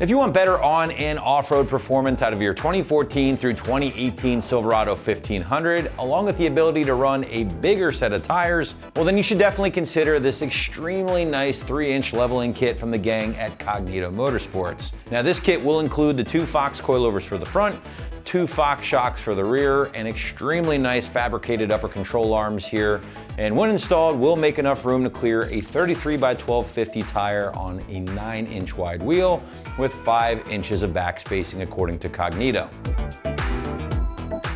If you want better on and off-road performance out of your 2014 through 2018 Silverado 1500, along with the ability to run a bigger set of tires, well then you should definitely consider this extremely nice 3-inch leveling kit from the gang at Cognito Motorsports. Now this kit will include the 2 Fox coilovers for the front, 2 Fox shocks for the rear, and extremely nice fabricated upper control arms here. And when installed, will make enough room to clear a 33 by 1250 tire on a 9-inch wide wheel with 5 inches of back spacing according to Cognito.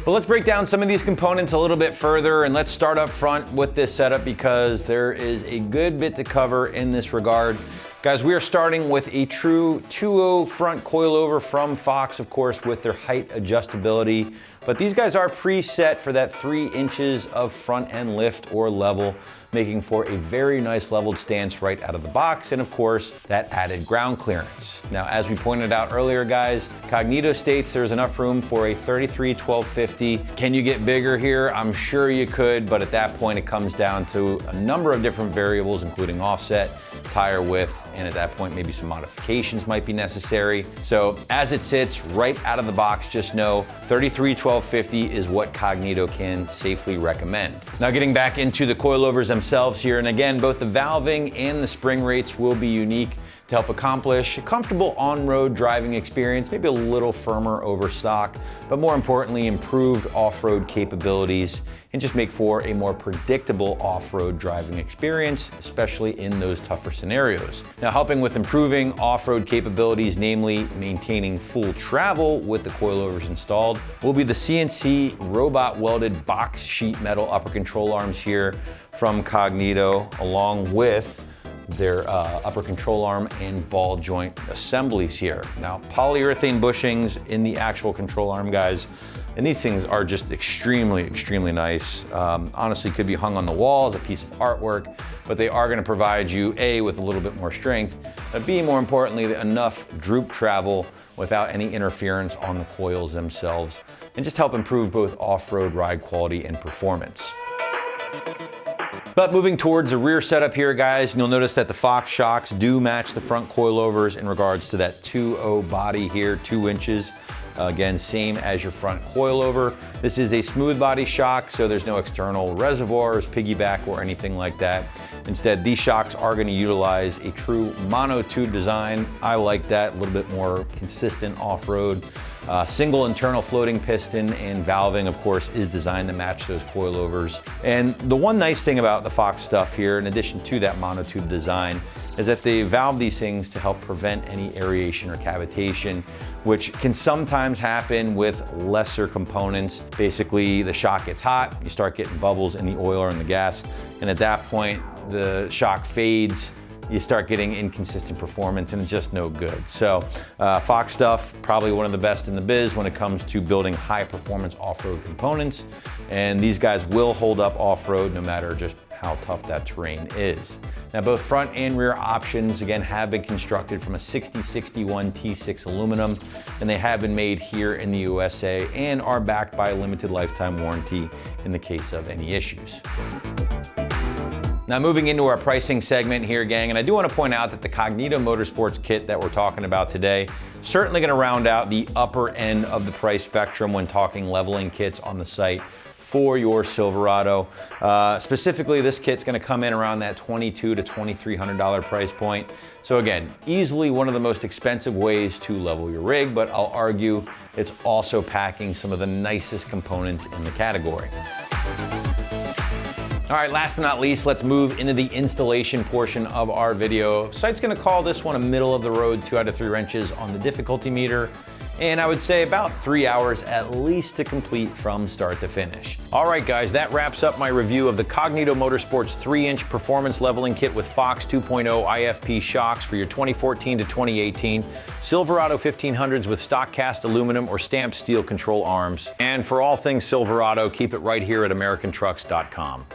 But let's break down some of these components a little bit further, and let's start up front with this setup because there is a good bit to cover in this regard. Guys, we are starting with a true 2.0 front coilover from Fox, of course, with their height adjustability. But these guys are preset for that 3 inches of front end lift or level, making for a very nice leveled stance right out of the box, and of course, that added ground clearance. Now, as we pointed out earlier, guys, Cognito states there's enough room for a 33 1250. Can you get bigger here? I'm sure you could, but at that point, it comes down to a number of different variables, including offset, tire width, and at that point, maybe some modifications might be necessary. So as it sits right out of the box, just know 33 1250 is what Cognito can safely recommend. Now getting back into the coilovers themselves here, and again, both the valving and the spring rates will be unique to help accomplish a comfortable on-road driving experience, maybe a little firmer over stock, but more importantly, improved off-road capabilities and just make for a more predictable off-road driving experience, especially in those tougher scenarios. Now, helping with improving off-road capabilities, namely maintaining full travel with the coilovers installed, will be the CNC robot welded box sheet metal upper control arms here from Cognito, along with their upper control arm and ball joint assemblies here. Now, polyurethane bushings in the actual control arm, guys, and these things are just extremely, extremely nice. Honestly, could be hung on the wall as a piece of artwork, but they are gonna provide you, A, with a little bit more strength, but B, more importantly, enough droop travel without any interference on the coils themselves, and just help improve both off-road ride quality and performance. But moving towards the rear setup here, guys, you'll notice that the Fox shocks do match the front coilovers in regards to that 2.0 body here, 2 inches. Again, same as your front coilover. This is a smooth body shock, so there's no external reservoirs, piggyback, or anything like that. Instead, these shocks are going to utilize a true monotube design. I like that, a little bit more consistent off-road. Single internal floating piston and valving, of course, is designed to match those coilovers. And the one nice thing about the Fox stuff here, in addition to that monotube design, is that they valve these things to help prevent any aeration or cavitation, which can sometimes happen with lesser components. Basically, the shock gets hot, you start getting bubbles in the oil or in the gas, and at that point, the shock fades, you start getting inconsistent performance, and it's just no good. So Fox stuff, probably one of the best in the biz when it comes to building high performance off-road components. And these guys will hold up off-road no matter just how tough that terrain is. Now, both front and rear options, again, have been constructed from a 6061 T6 aluminum, and they have been made here in the USA and are backed by a limited lifetime warranty in the case of any issues. Now, moving into our pricing segment here, gang, and I do want to point out that the Cognito Motorsports kit that we're talking about today, certainly going to round out the upper end of the price spectrum when talking leveling kits on the site for your Silverado. Specifically, this kit's going to come in around that $2,200 to $2,300 price point. So again, easily one of the most expensive ways to level your rig, but I'll argue it's also packing some of the nicest components in the category. All right, last but not least, let's move into the installation portion of our video. Site's gonna call this one a middle of the road 2 out of 3 wrenches on the difficulty meter. And I would say about 3 hours at least to complete from start to finish. All right, guys, that wraps up my review of the Cognito Motorsports 3-inch performance leveling kit with Fox 2.0 IFP shocks for your 2014 to 2018 Silverado 1500s with stock cast aluminum or stamped steel control arms. And for all things Silverado, keep it right here at AmericanTrucks.com.